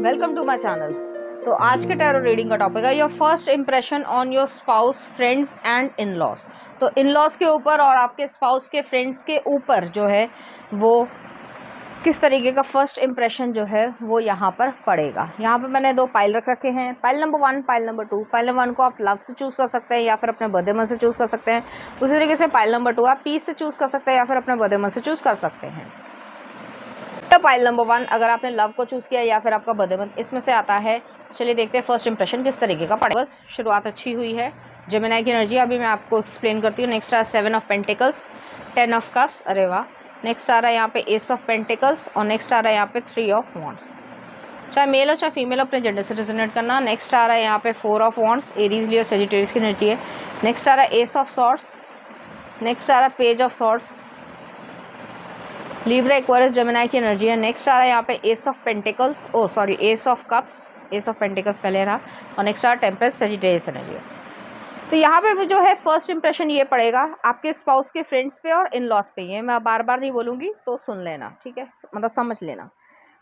Welcome to my channel. तो आज के टैरो रीडिंग का टॉपिक है your first impression on your spouse, friends and in laws. तो इन लॉज के ऊपर और आपके स्पाउस के फ्रेंड्स के ऊपर जो है वो किस तरीके का फर्स्ट इंप्रेशन जो है वो यहाँ पर पड़ेगा। यहाँ पे मैंने दो पाइल रख रखे हैं, pile number 1, pile number 2। Pile number 1 को आप लव से चूज़ कर सकते हैं या फिर अपने बर्थडे मंथ से चूज़ कर सकते हैं। उसी तरीके से पाइल नंबर 2 आप पीस से चूज़ कर सकते हैं या फिर अपने बर्थडे मंथ से चूज़ कर सकते हैं। पाइल नंबर 1 अगर आपने लव को चूज़ किया या फिर आपका बर्थडे मंथ इसमें से आता है। चलिए देखते हैं फर्स्ट इंप्रेशन किस तरीके का पड़ेगा। बस शुरुआत अच्छी हुई है। जेमिनी की एनर्जी अभी मैं आपको एक्सप्लेन करती हूँ। नेक्स्ट आ 7 ऑफ पेंटिकल्स, 10 ऑफ कप्स, अरे वाह। नेक्स्ट आ रहा है यहाँ पे एस ऑफ पेंटिकल्स और नेक्स्ट आ रहा है यहाँ पे 3 ऑफ वॉन्ड्स। चाहे मेल हो चाहे फीमेल अपने जेंडर से रिजोनेट करना। नेक्स्ट आ रहा है यहाँ पे 4 of wands, Aries Leo Sagittarius की एनर्जी है। नेक्स्ट आ रहा है एस ऑफ सॉर्ड्स, नेक्स्ट आ रहा है page of swords, Libra Aquarius Gemini की एनर्जी है। नेक्स्ट आ रहा है यहाँ पे ace of pentacles, S of cups, S of pentacles पहले रहा और नेक्स्ट आ रहा टेम्परेस सेजिटेरियस एनर्जी है। तो यहाँ पे जो है फर्स्ट इंप्रेशन ये पड़ेगा आपके स्पाउस के फ्रेंड्स पे और इन लॉस पे। ये मैं बार बार नहीं बोलूँगी तो सुन लेना, ठीक है, मतलब समझ लेना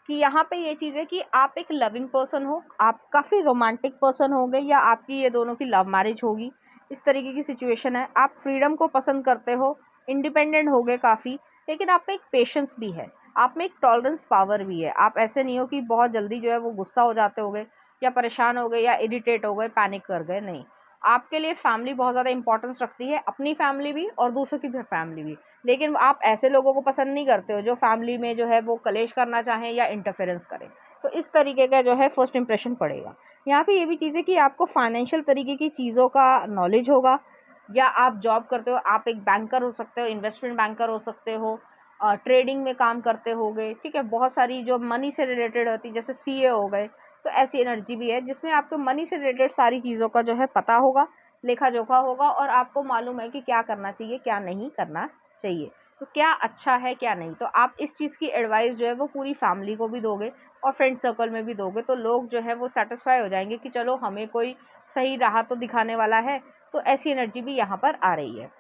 कि यहाँ पे ये चीज़ है कि आप एक लविंग पर्सन हो, आप काफ़ी रोमांटिक पर्सन होंगे या आपकी ये दोनों की लव मैरिज होगी, इस तरीके की सिचुएशन है। आप फ्रीडम को पसंद करते हो, इंडिपेंडेंट हो गए काफ़ी, लेकिन आप में एक पेशेंस भी है, आप में एक टॉलरेंस पावर भी है। आप ऐसे नहीं हो कि बहुत जल्दी जो है वो गुस्सा हो जाते हो गए या परेशान हो गए या इरिटेट हो गए, पैनिक कर गए, नहीं। आपके लिए फैमिली बहुत ज़्यादा इंपॉर्टेंस रखती है, अपनी फैमिली भी और दूसरों की भी फैमिली भी। लेकिन आप ऐसे लोगों को पसंद नहीं करते हो जो फैमिली में जो है वो कलेश करना चाहें या इंटरफेरेंस करें। तो इस तरीके का जो है फर्स्ट इंप्रेशन पड़ेगा। यहाँ पे ये भी चीज़ है कि आपको फाइनेंशियल तरीके की चीज़ों का नॉलेज होगा, या आप जॉब करते हो, आप एक बैंकर हो सकते हो, इन्वेस्टमेंट बैंकर हो सकते हो, ट्रेडिंग में काम करते होगे, ठीक है। बहुत सारी जो मनी से रिलेटेड होती है जैसे सीए हो गए, तो ऐसी एनर्जी भी है जिसमें आपको मनी से रिलेटेड सारी चीज़ों का जो है पता होगा, लेखा जोखा होगा और आपको मालूम है कि क्या करना चाहिए क्या नहीं करना चाहिए, तो क्या अच्छा है क्या नहीं। तो आप इस चीज़ की एडवाइस जो है वो पूरी फैमिली को भी दोगे और फ्रेंड सर्कल में भी दोगे, तो लोग जो है वो सेटिस्फाई हो जाएंगे कि चलो हमें कोई सही राह तो दिखाने वाला है। तो ऐसी एनर्जी भी यहाँ पर आ रही है।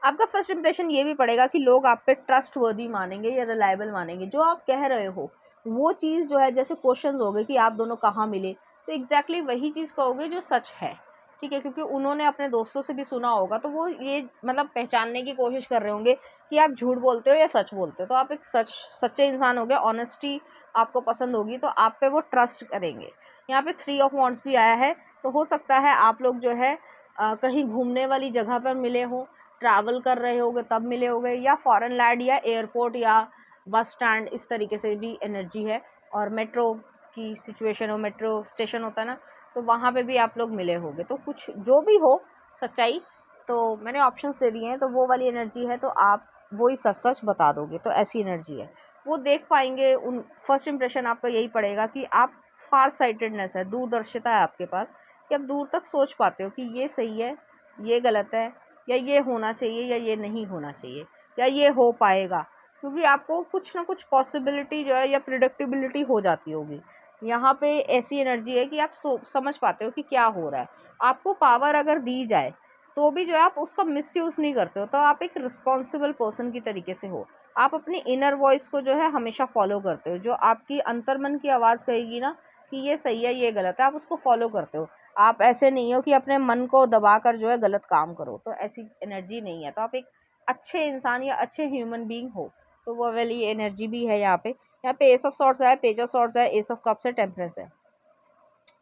आपका फर्स्ट इंप्रेशन ये भी पड़ेगा कि लोग आप पे ट्रस्ट वर्दी मानेंगे या रिलायबल मानेंगे। जो आप कह रहे हो वो चीज़ जो है, जैसे क्वेश्चन हो गए कि आप दोनों कहाँ मिले, तो एग्जैक्टली वही चीज़ कहोगे जो सच है, ठीक है। क्योंकि उन्होंने अपने दोस्तों से भी सुना होगा, तो वो ये मतलब पहचानने की कोशिश कर रहे होंगे कि आप झूठ बोलते हो या सच बोलते हो। तो आप एक सच्चे इंसान हो गए, ऑनेस्टी आपको पसंद होगी, तो आप पे वो ट्रस्ट करेंगे। यहाँ पे 3 ऑफ वॉन्ड्स भी आया है, तो हो सकता है आप लोग जो है कहीं घूमने वाली जगह पर मिले हो, ट्रैवल कर रहे होगे तब मिले होगे, या फॉरेन लैंड या एयरपोर्ट या बस स्टैंड, इस तरीके से भी एनर्जी है। और मेट्रो की सिचुएशन हो, मेट्रो स्टेशन होता है ना, तो वहाँ पे भी आप लोग मिले होंगे। तो कुछ जो भी हो सच्चाई, तो मैंने ऑप्शंस दे दिए हैं, तो वो वाली एनर्जी है, तो आप वही सच सच बता दोगे, तो ऐसी एनर्जी है। वो देख पाएंगे, उन फर्स्ट इंप्रेशन आपका यही पड़ेगा कि आप फार साइटेडनेस है, दूरदर्शिता है आपके पास, कि आप दूर तक सोच पाते हो कि ये सही है, ये गलत है, या ये होना चाहिए या ये नहीं होना चाहिए, या ये हो पाएगा। क्योंकि आपको कुछ ना कुछ पॉसिबिलिटी जो है या प्रिडिक्टेबिलिटी हो जाती होगी। यहाँ पे ऐसी एनर्जी है कि आप समझ पाते हो कि क्या हो रहा है। आपको पावर अगर दी जाए तो भी जो है आप उसका मिसयूज़ नहीं करते हो, तो आप एक रिस्पॉन्सिबल पर्सन की तरीके से हो। आप अपनी इनर वॉइस को जो है हमेशा फॉलो करते हो, जो आपकी अंतर्मन की आवाज़ कहेगी ना कि ये सही है ये गलत है, आप उसको फॉलो करते हो। आप ऐसे नहीं हो कि अपने मन को दबाकर जो है गलत काम करो, तो ऐसी एनर्जी नहीं है। तो आप एक अच्छे इंसान या अच्छे ह्यूमन बीइंग हो, तो वो वाली एनर्जी भी है यहाँ पे। यहाँ पे एस ऑफ सॉर्ड्स है, पेज ऑफ सॉर्ड्स है, एस ऑफ कप्स है, टेम्परेंस है।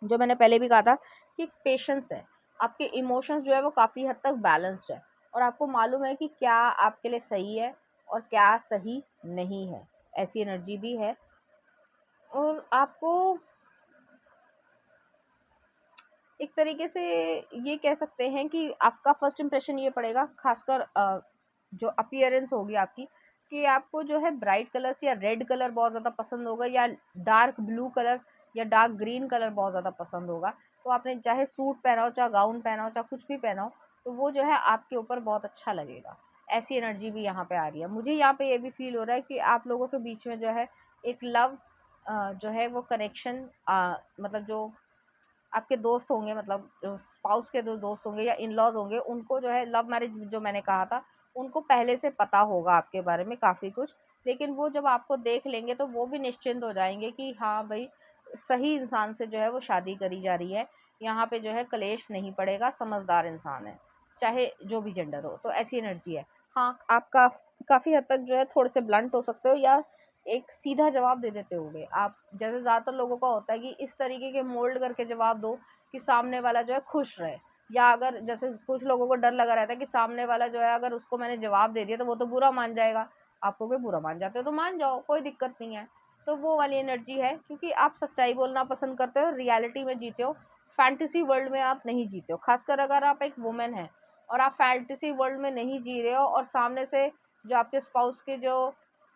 जो मैंने पहले भी कहा था कि पेशेंस है, आपके इमोशंस जो है वो काफ़ी हद तक बैलेंस्ड है, और आपको मालूम है कि क्या आपके लिए सही है और क्या सही नहीं है, ऐसी एनर्जी भी है। और आपको एक तरीके से ये कह सकते हैं कि आपका फर्स्ट इंप्रेशन ये पड़ेगा, खासकर जो अपीयरेंस होगी आपकी, कि आपको जो है ब्राइट कलर्स या रेड कलर बहुत ज़्यादा पसंद होगा, या डार्क ब्लू कलर या डार्क ग्रीन कलर बहुत ज़्यादा पसंद होगा। तो आपने चाहे सूट पहना हो, चाहे गाउन पहना हो, चाहे कुछ भी पहना हो, तो वो जो है आपके ऊपर बहुत अच्छा लगेगा। ऐसी एनर्जी भी यहाँ पे आ रही है। मुझे यहाँ पे ये भी फील हो रहा है कि आप लोगों के बीच में जो है एक लव जो है वो कनेक्शन, मतलब जो आपके दोस्त होंगे, मतलब जो स्पाउस के जो दोस्त होंगे या इन लॉज होंगे, उनको जो है लव मैरिज जो मैंने कहा था, उनको पहले से पता होगा आपके बारे में काफ़ी कुछ। लेकिन वो जब आपको देख लेंगे तो वो भी निश्चिंत हो जाएंगे कि हाँ भाई, सही इंसान से जो है वो शादी करी जा रही है, यहाँ पे जो है कलेश नहीं पड़ेगा, समझदार इंसान है, चाहे जो भी जेंडर हो। तो ऐसी एनर्जी है। हाँ, आप काफ़ी हद तक जो है थोड़े से ब्लंट हो सकते हो या एक सीधा जवाब दे देते होगे आप, जैसे ज़्यादातर लोगों का होता है कि इस तरीके के मोल्ड करके जवाब दो कि सामने वाला जो है खुश रहे, या अगर जैसे कुछ लोगों को डर लगा रहता है कि सामने वाला जो है अगर उसको मैंने जवाब दे दिया तो वो तो बुरा मान जाएगा। आपको कोई बुरा मान जाते हो तो मान जाओ, कोई दिक्कत नहीं है। तो वो वाली एनर्जी है, क्योंकि आप सच्चाई बोलना पसंद करते हो, रियलिटी में जीते हो, फैंटेसी वर्ल्ड में आप नहीं जीते हो। खासकर अगर आप एक वुमेन है और आप फैंटेसी वर्ल्ड में नहीं जी रहे हो और सामने से जो आपके स्पाउस के जो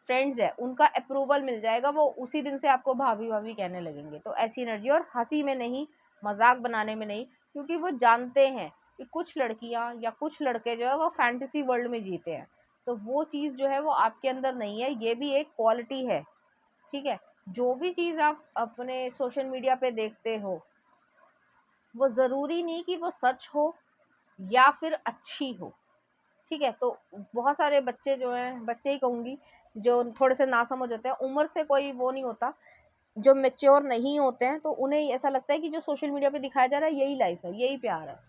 फ्रेंड्स है उनका अप्रूवल मिल जाएगा, वो उसी दिन से आपको भाभी भाभी कहने लगेंगे। तो ऐसी एनर्जी, और हंसी में नहीं, मजाक बनाने में नहीं, क्योंकि वो जानते हैं कि कुछ लड़कियां या कुछ लड़के जो है वो फैंटेसी वर्ल्ड में जीते हैं। तो वो चीज़ जो है वो आपके अंदर नहीं है, ये भी एक क्वालिटी है। ठीक है, जो भी चीज़ आप अपने सोशल मीडिया पे देखते हो वो ज़रूरी नहीं कि वो सच हो या फिर अच्छी हो। ठीक है, तो बहुत सारे बच्चे जो हैं, बच्चे ही कहूँगी, जो थोड़े से नासमझ होते हैं, उम्र से कोई वो नहीं होता, जो मैच्योर नहीं होते हैं, तो उन्हें ऐसा लगता है कि जो सोशल मीडिया पे दिखाया जा रहा है यही लाइफ है, यही प्यार है।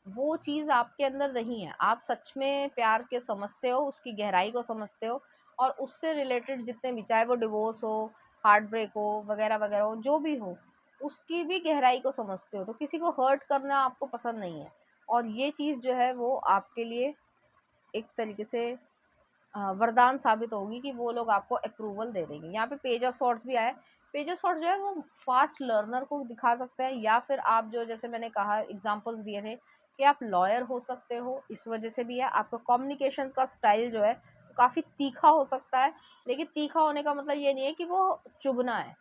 वो चीज़ आपके अंदर नहीं है। आप सच में प्यार के समझते हो, उसकी गहराई को समझते हो, और उससे रिलेटेड जितने भी, चाहे वो डिवोर्स हो, हार्ट ब्रेक हो, वगैरह वगैरह हो, जो भी हो, उसकी भी गहराई को समझते हो। तो किसी को हर्ट करना आपको पसंद नहीं है, और ये चीज़ जो है वो आपके लिए एक तरीके से वरदान साबित होगी कि वो लोग आपको अप्रूवल दे देंगे। यहाँ पे पेज ऑफ सॉर्ड्स भी आया है। पेज ऑफ सॉर्ड्स जो है वो फास्ट लर्नर को दिखा सकते हैं, या फिर आप जो, जैसे मैंने कहा, एग्जांपल्स दिए थे कि आप लॉयर हो सकते हो, इस वजह से भी है। आपका कम्युनिकेशन का स्टाइल जो है काफ़ी तीखा हो सकता है, लेकिन तीखा होने का मतलब ये नहीं है कि वो चुभना है।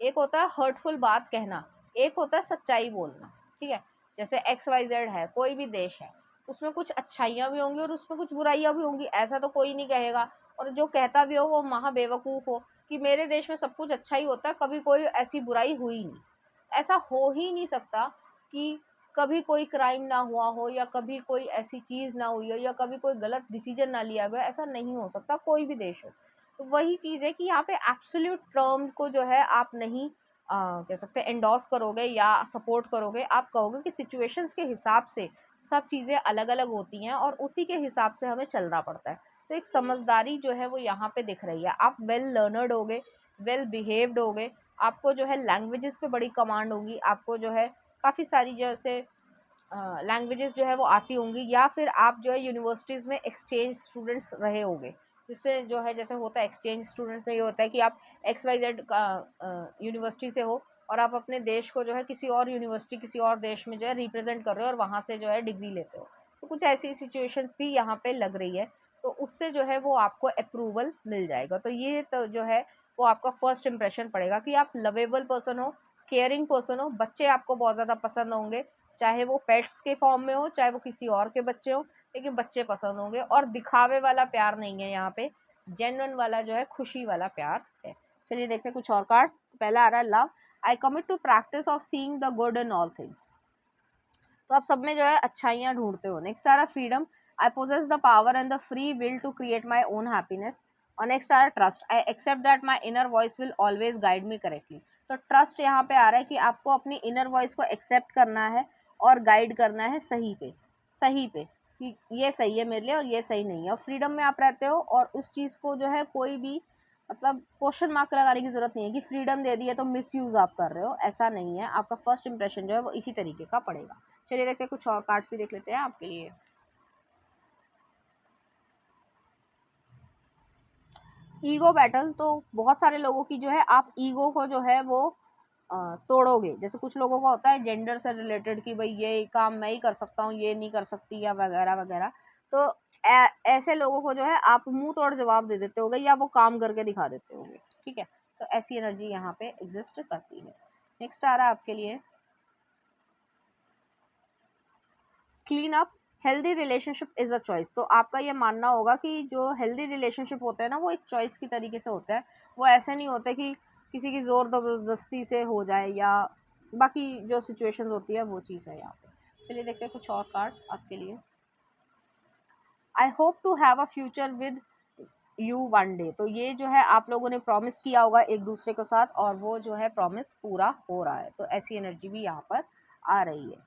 एक होता है हर्टफुल बात कहना, एक होता है सच्चाई बोलना। ठीक है, जैसे XYZ है, कोई भी देश है, उसमें कुछ अच्छाइयाँ भी होंगी और उसमें कुछ बुराइयाँ भी होंगी, ऐसा तो कोई नहीं कहेगा। और जो कहता भी हो वो महा बेवकूफ़ हो कि मेरे देश में सब कुछ अच्छा ही होता है, कभी कोई ऐसी बुराई हुई नहीं। ऐसा हो ही नहीं सकता कि कभी कोई क्राइम ना हुआ हो, या कभी कोई ऐसी चीज़ ना हुई हो, या कभी कोई गलत डिसीजन ना लिया गया, ऐसा नहीं हो सकता, कोई भी देश हो। तो वही चीज़ है कि यहाँ पे एब्सोल्यूट टर्म को जो है आप नहीं कह सकते एंडोर्स करोगे या सपोर्ट करोगे। आप कहोगे कि सिचुएशंस के हिसाब से सब चीज़ें अलग अलग होती हैं और उसी के हिसाब से हमें चलना पड़ता है। तो एक समझदारी जो है वो यहाँ पे दिख रही है। आप वेल लर्नर्ड होगे, वेल बिहेव्ड होगे, आपको जो है लैंग्वेजेस पे बड़ी कमांड होगी, आपको जो है काफ़ी सारी जैसे लैंग्वेजेस जो है वो आती होंगी, या फिर आप जो है यूनिवर्सिटीज़ में एक्सचेंज स्टूडेंट्स रहे होंगे, जिससे जो है जैसे होता है एक्सचेंज स्टूडेंट्स में ये होता है कि आप XYZ का यूनिवर्सिटी से हो और आप अपने देश को जो है किसी और यूनिवर्सिटी, किसी और देश में जो है रिप्रेजेंट कर रहे हो और वहाँ से जो है डिग्री लेते हो। तो कुछ ऐसी सिचुएशंस भी यहाँ पे लग रही है, तो उससे जो है वो आपको अप्रूवल मिल जाएगा। तो ये तो जो है वो आपका फर्स्ट इंप्रेशन पड़ेगा कि आप लवेबल पर्सन हो, केयरिंग पर्सन हो, बच्चे आपको बहुत ज़्यादा पसंद होंगे, चाहे वो पेट्स के फॉर्म में हो, चाहे वो किसी और के बच्चे हो, लेकिन बच्चे पसंद होंगे। और दिखावे वाला प्यार नहीं है यहाँ पे, जेन्युइन वाला जो है खुशी वाला प्यार है। चलिए देखते हैं कुछ और कार्ड्स। पहला आ रहा है love. I commit to practice of seeing the good in all things. तो आप सब में जो है अच्छाइयाँ ढूंढते हो। नेक्स्ट आ रहा है freedom. I possess the power and the free will to create my own happiness. और नेक्स्ट आ रहा है trust. I accept that my inner voice will always guide me correctly. तो ट्रस्ट यहाँ पे आ रहा है कि आपको अपनी इनर वॉइस को एक्सेप्ट करना है और गाइड करना है सही पे, सही पे, कि ये सही है मेरे लिए और ये सही नहीं है। और फ्रीडम में आप रहते हो और उस चीज़ को जो है कोई भी मतलब क्वेश्चन मार्क लगाने की ज़रूरत नहीं है कि फ्रीडम दे दी है तो मिसयूज़ आप कर रहे हो, ऐसा नहीं है। आपका फर्स्ट इंप्रेशन जो है वो इसी तरीके का पड़ेगा। चलिए देखते हैं कुछ और कार्ड्स भी देख लेते हैं आपके लिए। Ego battle. तो बहुत सारे लोगों की जो है आप ईगो को जो है वो तोड़ोगे। जैसे कुछ लोगों का होता है जेंडर से रिलेटेड कि भाई ये काम मैं ही कर सकता हूँ, ये नहीं कर सकती, या वगैरह वगैरह। तो ऐसे लोगों को जो है आप मुंह तोड़ जवाब दे देते होगे या वो काम करके दिखा देते होगे। ठीक है, तो ऐसी एनर्जी यहाँ पे एग्जिस्ट करती है। नेक्स्ट आ रहा है आपके लिए clean up. Healthy relationship is a choice. तो आपका ये मानना होगा कि जो हेल्दी रिलेशनशिप होते हैं ना वो एक चॉइस की तरीके से होता है। वो ऐसे नहीं होते कि किसी की ज़ोर ज़बरदस्ती से हो जाए, या बाकी जो सिचुएशंस होती है वो चीज़ है यहाँ पे। चलिए देखते हैं कुछ और कार्ड्स आपके लिए। I hope to have a future with you one day. तो ये जो है आप लोगों ने प्रॉमिस किया होगा एक दूसरे के साथ और वो जो है प्रॉमिस पूरा हो रहा है। तो ऐसी एनर्जी भी यहाँ पर आ रही है।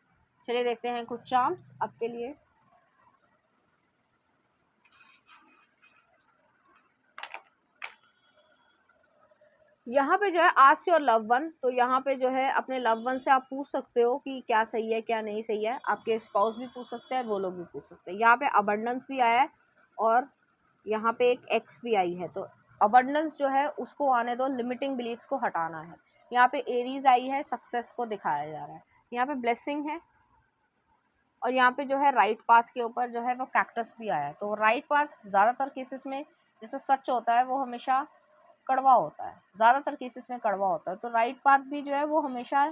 चलिए देखते हैं कुछ चार्म्स आपके लिए। यहाँ पे जो है आस्क योर लव वन। तो यहाँ पे जो है अपने लव वन से आप पूछ सकते हो कि क्या सही है क्या नहीं सही है। आपके स्पाउस भी पूछ सकते हैं, वो लोग भी पूछ सकते हैं। यहाँ पे अबंडेंस भी आया है और यहाँ पे एक एक्स भी आई है। तो अबंडेंस जो है उसको आने दो, लिमिटिंग बिलीव्स को हटाना है। यहाँ पे एरीज आई है, सक्सेस को दिखाया जा रहा है। यहाँ पे ब्लेसिंग है और यहाँ पे जो है राइट पाथ के ऊपर जो है वो कैक्टस भी आया है। तो राइट पाथ ज़्यादातर केसेस में जैसे सच होता है वो हमेशा कड़वा होता है, ज़्यादातर केसेस में कड़वा होता है। तो राइट पाथ भी जो है वो हमेशा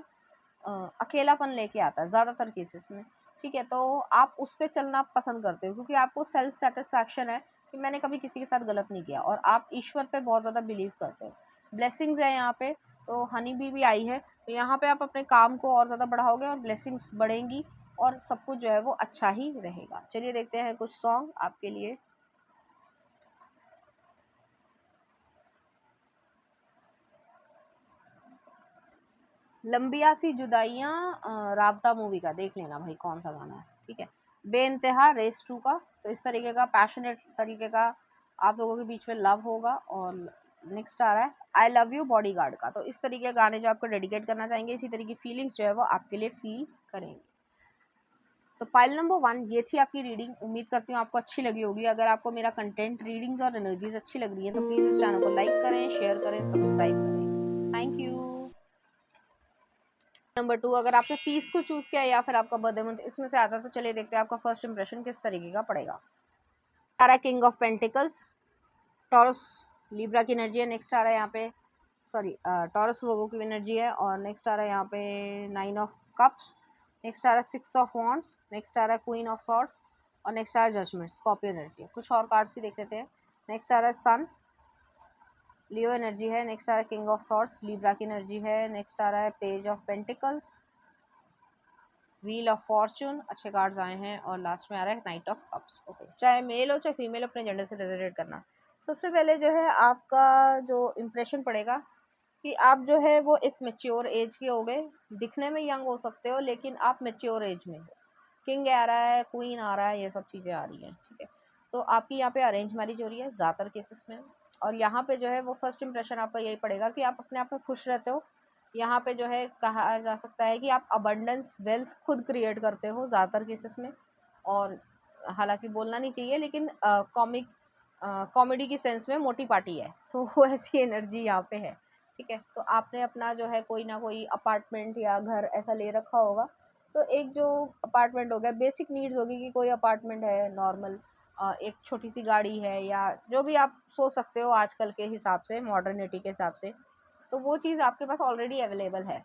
अकेलापन लेके आता है ज़्यादातर केसेस में। ठीक है, तो आप उस पर चलना पसंद करते हो क्योंकि आपको सेल्फ सेटिस्फैक्शन है कि मैंने कभी किसी के साथ गलत नहीं किया और आप ईश्वर पे बहुत ज़्यादा बिलीव करते हो। ब्लेसिंग्स है यहाँ पे, तो हनी बी भी आई है। तो यहाँ पे आप अपने काम को और ज़्यादा बढ़ाओगे और ब्लेसिंग्स बढ़ेंगी और सब कुछ जो है वो अच्छा ही रहेगा। चलिए देखते हैं कुछ सॉन्ग आपके लिए। लंबिया सी जुदाइयाँ राबता मूवी का देख लेना भाई कौन सा गाना है। ठीक है, बेइंतहा रेस 2 का। तो इस तरीके का पैशनेट तरीके का आप लोगों के बीच में लव होगा। और नेक्स्ट आ रहा है आई लव यू बॉडीगार्ड का। तो इस तरीके के गाने जो आपको डेडिकेट करना चाहेंगे, इसी तरीके की फीलिंग्स जो है वो आपके लिए फील करेंगे। तो पाइल नंबर 1 ये थी आपकी रीडिंग। उम्मीद करती हूँ आपको अच्छी लगी होगी। अगर आपको मेरा कंटेंट, रीडिंग्स और एनर्जीज अच्छी लग रही है तो प्लीज़ इस चैनल को लाइक करें, शेयर करें, सब्सक्राइब करें। Thank you. नंबर 2 अगर आपने पीस को चूज किया या फिर आपका बर्थडे मंथ इसमें से आता है तो चलिए देखते हैं आपका फर्स्ट इंप्रेशन किस तरीके का पड़ेगा। आ रहा है king of pentacles, taurus Libra की एनर्जी है। नेक्स्ट आ रहा है यहाँ पे टॉरस वर्गो की एनर्जी है। और नेक्स्ट आ रहा है यहाँ पे 9 ऑफ कप्स। नेक्स्ट आ रहा है 6 ऑफ वॉन्ड्स। नेक्स्ट आ रहा है क्वीन ऑफ सॉर्ड्स और नेक्स्ट आ रहा है जजमेंट, स्कॉर्पियो एनर्जी है। कुछ और कार्ड्स भी देख लेते हैं। नेक्स्ट आ रहा है सन, लियो एनर्जी है। नेक्स्ट आ रहा है किंग ऑफ सॉर्ड्स, लिब्रा की एनर्जी है। नेक्स्ट आ रहा है page of pentacles, wheel of Fortune, अच्छे कार्ड्स आए हैं। और लास्ट में आ रहा है नाइट ऑफ कप्स। ओके, चाहे मेल हो चाहे फीमेल, अपने जेंडर से रेजोनेट करना। सबसे पहले जो है आपका जो इम्प्रेशन पड़ेगा कि आप जो है वो एक मेच्योर एज के हो गए। दिखने में यंग हो सकते हो लेकिन आप मेच्योर एज में हो। किंग आ रहा है, क्वीन आ रहा है, ये सब चीज़ें आ रही हैं। ठीक है, तो आपकी यहाँ पे अरेंज मैरिज हो रही है ज़्यादातर केसेस में। और यहाँ पे जो है वो फर्स्ट इंप्रेशन आपका यही पड़ेगा कि आप अपने आप में खुश रहते हो। यहाँ पे जो है कहा जा सकता है कि आप अबंडेंस वेल्थ खुद क्रिएट करते हो ज़्यादातर केसेस में। और हालांकि बोलना नहीं चाहिए लेकिन कॉमेडी की सेंस में मोटी पार्टी है तो वो ऐसी एनर्जी यहाँ पे है। ठीक है, तो आपने अपना जो है कोई ना कोई अपार्टमेंट या घर ऐसा ले रखा होगा। तो एक जो अपार्टमेंट हो गया, बेसिक नीड्स होगी कि कोई अपार्टमेंट है नॉर्मल, एक छोटी सी गाड़ी है या जो भी आप सोच सकते हो आजकल के हिसाब से, मॉडर्निटी के हिसाब से। तो वो चीज़ आपके पास ऑलरेडी अवेलेबल है।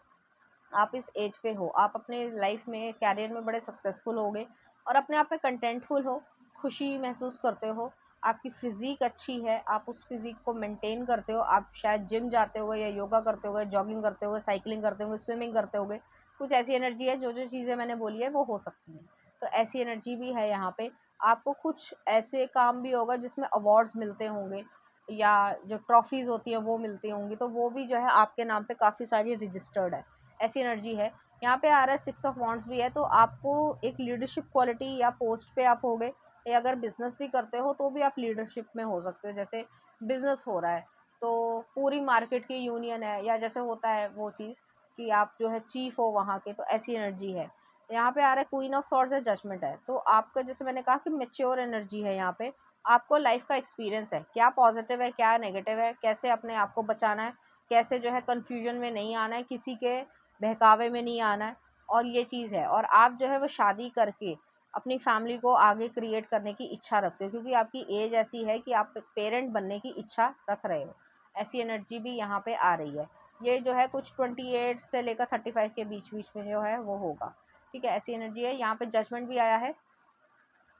आप इस एज पे हो, आप अपने लाइफ में कैरियर में बड़े सक्सेसफुल हो गए और अपने आप में कंटेंटफुल हो, खुशी महसूस करते हो। आपकी फ़िज़ीक अच्छी है, आप उस फिज़ीक को मेंटेन करते हो। आप शायद जिम जाते होगे या योगा करते होगे, जॉगिंग करते होगे, साइकिलिंग करते होगे, स्विमिंग करते होगे। कुछ ऐसी एनर्जी है, जो जो चीज़ें मैंने बोली है वो हो सकती हैं। तो ऐसी एनर्जी भी है यहाँ पे। आपको कुछ ऐसे काम भी होगा जिसमें अवार्ड्स मिलते होंगे या जो ट्रॉफीज़ होती हैं वो मिलती होंगी, तो वो भी जो है आपके नाम पे काफ़ी सारी रजिस्टर्ड है। ऐसी एनर्जी है। यहाँ पे आ रहा है 6 ऑफ वॉन्ड्स भी है। तो आपको एक लीडरशिप क्वालिटी या पोस्ट पे आप हो गए, या अगर बिजनेस भी करते हो तो भी आप लीडरशिप में हो सकते हो। जैसे बिजनेस हो रहा है तो पूरी मार्केट की यूनियन है या जैसे होता है वो चीज़ कि आप जो है चीफ हो वहाँ के, तो ऐसी एनर्जी है। यहाँ पे आ रहा है क्वीन ऑफ सॉर्ड्स है, जजमेंट है। तो आपका जैसे मैंने कहा कि मेच्योर एनर्जी है यहाँ पे। आपको लाइफ का एक्सपीरियंस है, क्या पॉजिटिव है क्या नेगेटिव है, कैसे अपने आप को बचाना है, कैसे जो है कन्फ्यूजन में नहीं आना है, किसी के बहकावे में नहीं आना है। और ये चीज़ है। और आप जो है वो शादी करके अपनी फैमिली को आगे क्रिएट करने की इच्छा रखते हो क्योंकि आपकी एज ऐसी है कि आप पेरेंट बनने की इच्छा रख रहे हो। ऐसी एनर्जी भी यहाँ पे आ रही है। ये जो है कुछ 28 से लेकर 35 के बीच बीच में जो है वो होगा। ठीक है, ऐसी एनर्जी है। यहाँ पे जजमेंट भी आया है।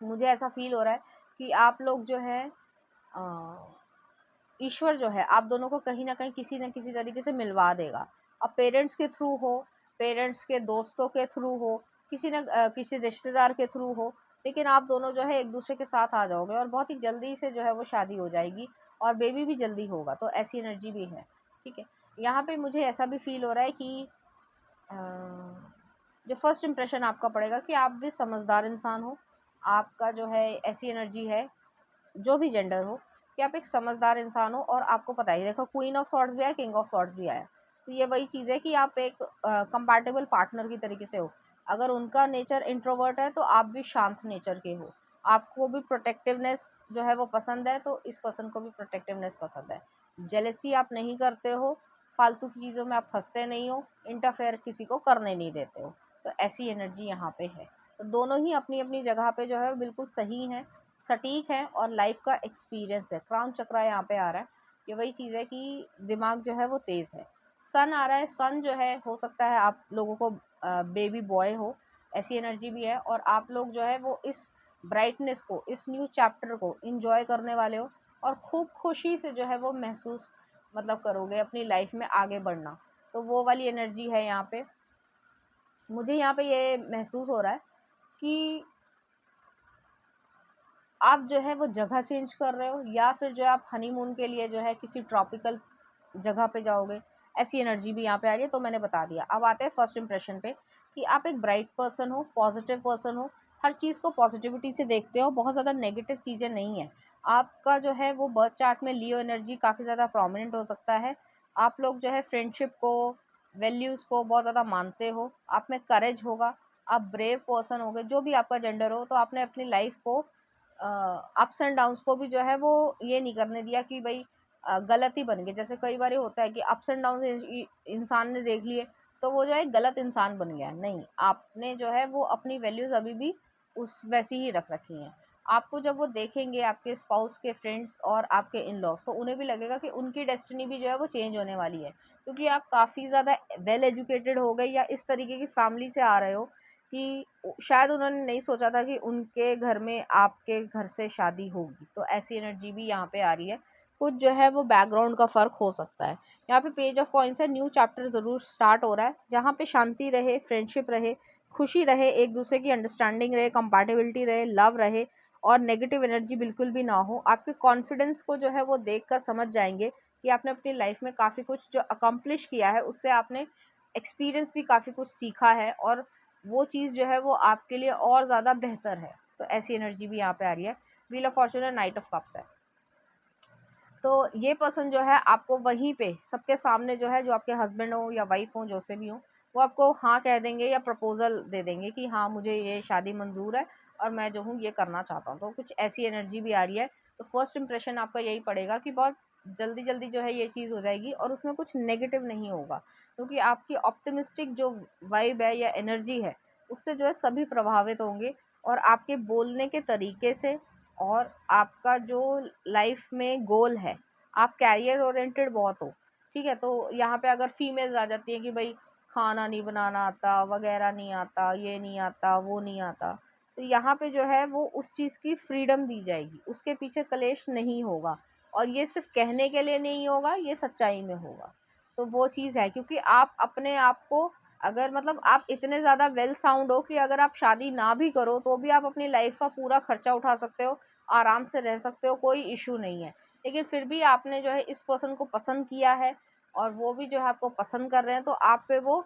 मुझे ऐसा फील हो रहा है कि आप लोग जो है ईश्वर जो है आप दोनों को कहीं ना कहीं किसी न किसी तरीके से मिलवा देगा। अब पेरेंट्स के थ्रू हो, पेरेंट्स के दोस्तों के थ्रू हो, किसी न किसी रिश्तेदार के थ्रू हो, लेकिन आप दोनों जो है एक दूसरे के साथ आ जाओगे और बहुत ही जल्दी से जो है वो शादी हो जाएगी। और बेबी भी जल्दी होगा, तो ऐसी एनर्जी भी है। ठीक है, यहाँ पे मुझे ऐसा भी फील हो रहा है कि जो फर्स्ट इम्प्रेशन आपका पड़ेगा कि आप भी समझदार इंसान हो। आपका जो है ऐसी एनर्जी है, जो भी जेंडर हो, कि आप एक समझदार इंसान हो और आपको पता है। देखो, क्वीन ऑफ सॉर्ड्स भी आया, किंग ऑफ सॉर्ड्स भी आया, तो ये वही चीज़ है कि आप एक कंपैटिबल पार्टनर की तरीके से हो। अगर उनका नेचर इंट्रोवर्ट है तो आप भी शांत नेचर के हो। आपको भी प्रोटेक्टिवनेस जो है वो पसंद है, तो इस पर्सन को भी प्रोटेक्टिवनेस पसंद है। जेलेसी आप नहीं करते हो, फालतू की चीज़ों में आप फंसते नहीं हो, इंटरफेयर किसी को करने नहीं देते हो, तो ऐसी एनर्जी यहाँ पे है। तो दोनों ही अपनी अपनी जगह पे जो है बिल्कुल सही हैं, सटीक है, और लाइफ का एक्सपीरियंस है। क्राउन चक्रा यहाँ पे आ रहा है, ये वही चीज़ है कि दिमाग जो है वो तेज़ है। सन आ रहा है, सन जो है हो सकता है आप लोगों को बेबी बॉय हो, ऐसी एनर्जी भी है, और आप लोग जो है वो इस ब्राइटनेस को, इस न्यू चैप्टर को इंजॉय करने वाले हो, और खूब खुशी से जो है वो महसूस मतलब करोगे अपनी लाइफ में आगे बढ़ना। तो वो वाली एनर्जी है यहाँ पे। मुझे यहाँ पे ये महसूस हो रहा है कि आप जो है वो जगह चेंज कर रहे हो, या फिर जो है आप हनीमून के लिए जो है किसी ट्रॉपिकल जगह पे जाओगे, ऐसी एनर्जी भी यहाँ पे आ रही है। तो मैंने बता दिया। अब आते हैं फर्स्ट इंप्रेशन पे, कि आप एक ब्राइट पर्सन हो, पॉजिटिव पर्सन हो, हर चीज़ को पॉजिटिविटी से देखते हो, बहुत ज़्यादा नेगेटिव चीज़ें नहीं है। आपका जो है वो बर्थ चार्ट में लियो एनर्जी काफ़ी ज़्यादा प्रोमिनेंट हो सकता है। आप लोग जो है फ्रेंडशिप को, वैल्यूज़ को बहुत ज़्यादा मानते हो, आप में करेज होगा, आप ब्रेव पर्सन होगे, जो भी आपका जेंडर हो। तो आपने अपनी लाइफ को अप्स एंड डाउन्स को भी जो है वो ये नहीं करने दिया कि भाई गलत ही बन गए। जैसे कई बार होता है कि अप्स एंड डाउन इंसान ने देख लिए तो वो जो है गलत इंसान बन गया। नहीं, आपने जो है वो अपनी वैल्यूज़ अभी भी उस वैसी ही रख रखी हैं। आपको जब वो देखेंगे, आपके स्पाउस के फ्रेंड्स और आपके इन लॉज, तो उन्हें भी लगेगा कि उनकी डेस्टिनी भी जो है वो चेंज होने वाली है, क्योंकि आप काफ़ी ज़्यादा वेल एजुकेटेड हो गए, या इस तरीके की फैमिली से आ रहे हो कि शायद उन्होंने नहीं सोचा था कि उनके घर में आपके घर से शादी होगी। तो ऐसी एनर्जी भी यहाँ पे आ रही है। कुछ जो है वो बैकग्राउंड का फ़र्क हो सकता है। यहाँ पे पेज ऑफ कॉइन्स है, न्यू चैप्टर ज़रूर स्टार्ट हो रहा है, जहाँ पे शांति रहे, फ्रेंडशिप रहे, खुशी रहे, एक दूसरे की अंडरस्टैंडिंग रहे, कंपैटिबिलिटी रहे, लव रहे, और नेगेटिव एनर्जी बिल्कुल भी ना हो। आपके कॉन्फिडेंस को जो है वो देख कर समझ जाएंगे कि आपने अपनी लाइफ में काफ़ी कुछ जो अकम्प्लिश किया है, उससे आपने एक्सपीरियंस भी काफ़ी कुछ सीखा है, और वो चीज़ जो है वो आपके लिए और ज़्यादा बेहतर है। तो ऐसी एनर्जी भी यहाँ पे आ रही है। व्हील ऑफ फॉर्चून है, नाइट ऑफ कप्स है। तो ये पर्सन जो है आपको वहीं पे सबके सामने जो है, जो आपके हस्बैंड हो या वाइफ हो, जो से भी हो, वो आपको हाँ कह देंगे या प्रपोजल दे देंगे कि हाँ मुझे ये शादी मंजूर है और मैं जो हूँ ये करना चाहता हूँ। तो कुछ ऐसी एनर्जी भी आ रही है। तो फर्स्ट इंप्रेशन आपका यही पड़ेगा कि बहुत जल्दी जल्दी जो है ये चीज़ हो जाएगी, और उसमें कुछ नेगेटिव नहीं होगा, क्योंकि आपकी ऑप्टिमिस्टिक जो वाइब है या एनर्जी है, उससे जो है सभी प्रभावित होंगे, और आपके बोलने के तरीके से, और आपका जो लाइफ में गोल है, आप कैरियर ओरिएंटेड बहुत हो। ठीक है, तो यहाँ पे अगर फीमेल्स आ जाती हैं कि भाई खाना नहीं बनाना आता, वगैरह नहीं आता, ये नहीं आता, वो नहीं आता, तो यहाँ पे जो है वो उस चीज़ की फ्रीडम दी जाएगी, उसके पीछे कलेश नहीं होगा, और ये सिर्फ कहने के लिए नहीं होगा, ये सच्चाई में होगा। तो वो चीज़ है, क्योंकि आप अपने आप को, अगर मतलब आप इतने ज़्यादा वेल साउंड हो कि अगर आप शादी ना भी करो तो भी आप अपनी लाइफ का पूरा खर्चा उठा सकते हो, आराम से रह सकते हो, कोई इशू नहीं है। लेकिन फिर भी आपने जो है इस पर्सन को पसंद किया है, और वो भी जो है आपको पसंद कर रहे हैं, तो आप पे वो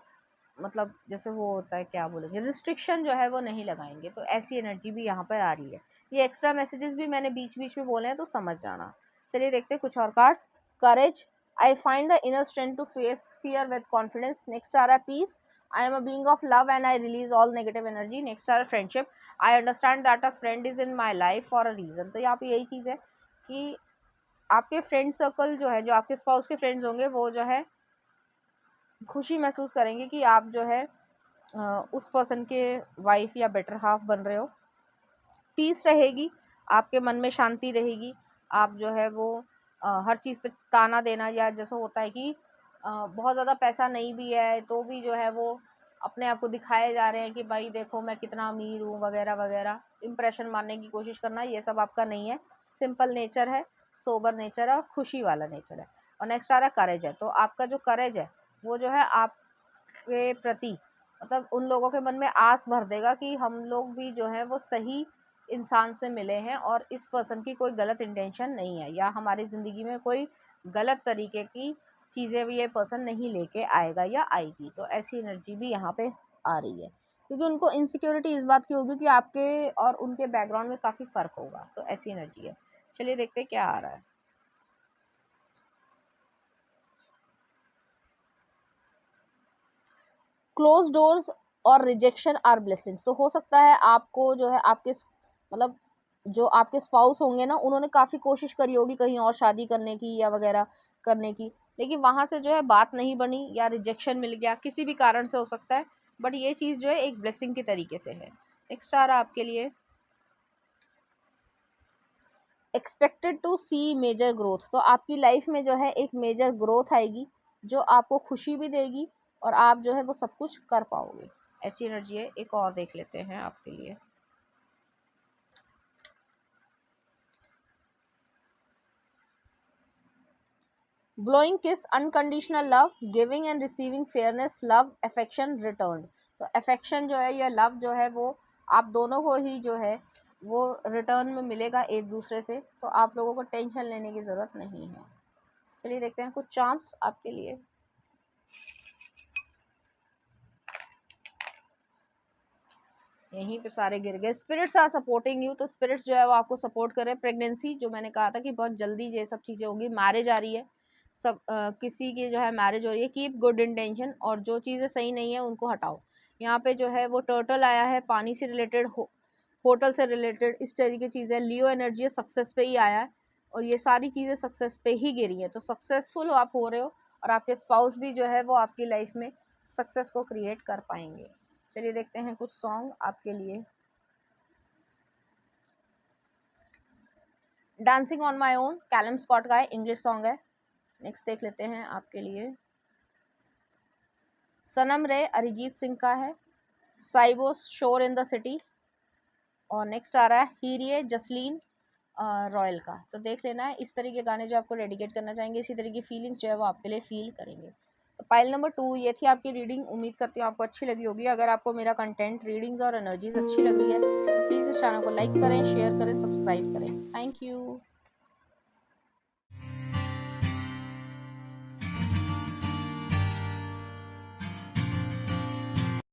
मतलब जैसे वो होता है, क्या बोलेंगे, रिस्ट्रिक्शन जो है वो नहीं लगाएंगे। तो ऐसी एनर्जी भी यहाँ पर आ रही है। ये एक्स्ट्रा मैसेजेस भी मैंने बीच बीच में बोले हैं, तो समझ जाना। चलिए देखते हैं कुछ और cards. Courage, I find the inner strength to face fear with confidence. Next आ रहा है peace, I am a being of love and I release all negative energy. Next आ रहा है friendship, I understand that a friend is in my life for a reason. तो यहाँ पे यही चीज़ है कि आपके फ्रेंड सर्कल जो है, जो आपके स्पाउस के फ्रेंड्स होंगे, वो जो है खुशी महसूस करेंगे कि आप जो है उस पर्सन के वाइफ या बेटर हाफ बन रहे हो। पीस रहेगी, आपके मन में शांति रहेगी। आप जो है वो हर चीज़ पे ताना देना, या जैसा होता है कि बहुत ज़्यादा पैसा नहीं भी है तो भी जो है वो अपने आप को दिखाए जा रहे हैं कि भाई देखो मैं कितना अमीर हूँ, वगैरह वगैरह, इम्प्रेशन मारने की कोशिश करना, ये सब आपका नहीं है। सिंपल नेचर है, सोबर नेचर है, और खुशी वाला नेचर है। और नेक्स्ट आ रहा है करेज है। तो आपका जो करेज है वो जो है आपके प्रति मतलब उन लोगों के मन में आस भर देगा कि हम लोग भी जो है वो सही इंसान से मिले हैं और इस पर्सन की कोई गलत इंटेंशन नहीं है, या हमारी ज़िंदगी में कोई गलत तरीके की चीज़ें भी ये पर्सन नहीं लेके आएगा या आएगी। तो ऐसी एनर्जी भी यहाँ पे आ रही है, क्योंकि उनको इनसिक्योरिटी इस बात की होगी कि आपके और उनके बैकग्राउंड में काफ़ी फ़र्क होगा। तो ऐसी एनर्जी है। चलिए देखते हैं क्या आ रहा है। क्लोज डोर्स और रिजेक्शन आर ब्लेसिंग्स। तो हो सकता है आपको जो है आपके मतलब जो आपके स्पाउस होंगे ना, उन्होंने काफ़ी कोशिश करी होगी कहीं और शादी करने की या वगैरह करने की, लेकिन वहाँ से जो है बात नहीं बनी या रिजेक्शन मिल गया, किसी भी कारण से हो सकता है, बट ये चीज़ जो है एक ब्लेसिंग की तरीके से है। नेक्स्ट आ रहा है आपके लिए expected to see major growth. तो आपकी लाइफ में जो है एक मेजर ग्रोथ आएगी जो आपको खुशी भी देगी और आप जो है वो सब कुछ कर पाओगे। ऐसी एनर्जी है। एक और देख लेते हैं आपके लिए। ब्लोइंग किस, unconditional love, giving and receiving fairness, love, affection, return. तो अफेक्शन जो है या लव जो है वो आप दोनों को ही जो है वो रिटर्न में मिलेगा एक दूसरे से, तो आप लोगों को टेंशन लेने की ज़रूरत नहीं है। चलिए देखते हैं कुछ चार्म्स आपके लिए। यहीं पे सारे गिर गए। Spirits are supporting you. तो स्पिरिट्स जो है वो आपको सपोर्ट करे। प्रेगनेंसी जो मैंने कहा था कि बहुत जल्दी ये सब चीज़ें होगी। मैरिज आ रही है, सब किसी की जो है मैरिज हो रही है। कीप गुड इंटेंशन, और जो चीज़ें सही नहीं है उनको हटाओ। यहाँ पे जो है वो टर्टल आया है, पानी से रिलेटेड, होटल से रिलेटेड, इस तरह की चीज़ें। लियो एनर्जी है, सक्सेस पे ही आया है, और ये सारी चीज़ें सक्सेस पे ही गिरी हैं। तो सक्सेसफुल आप हो रहे हो, और आपके स्पाउस भी जो है वो आपकी लाइफ में सक्सेस को क्रिएट कर पाएंगे। चलिए देखते हैं कुछ सॉन्ग आपके लिए। Dancing on my own, Calum Scott का है, इंग्लिश सॉन्ग है। नेक्स्ट देख लेते हैं आपके लिए। सनम रे, अरिजीत सिंह का है। साइबो, शोर इन द सिटी। और नेक्स्ट आ रहा है हीरिए, जसलीन रॉयल का। तो देख लेना है इस तरह के गाने जो आपको डेडिकेट करना चाहेंगे, इसी तरह की फीलिंग्स जो है वो आपके लिए फील करेंगे। तो पाइल नंबर 2 ये थी आपकी रीडिंग। उम्मीद करती हूँ आपको अच्छी लगी होगी। अगर आपको मेरा कंटेंट, रीडिंग्स और एनर्जीज अच्छी लग रही है तो प्लीज़ इस चैनल को लाइक करें, शेयर करें, सब्सक्राइब करें। Thank you.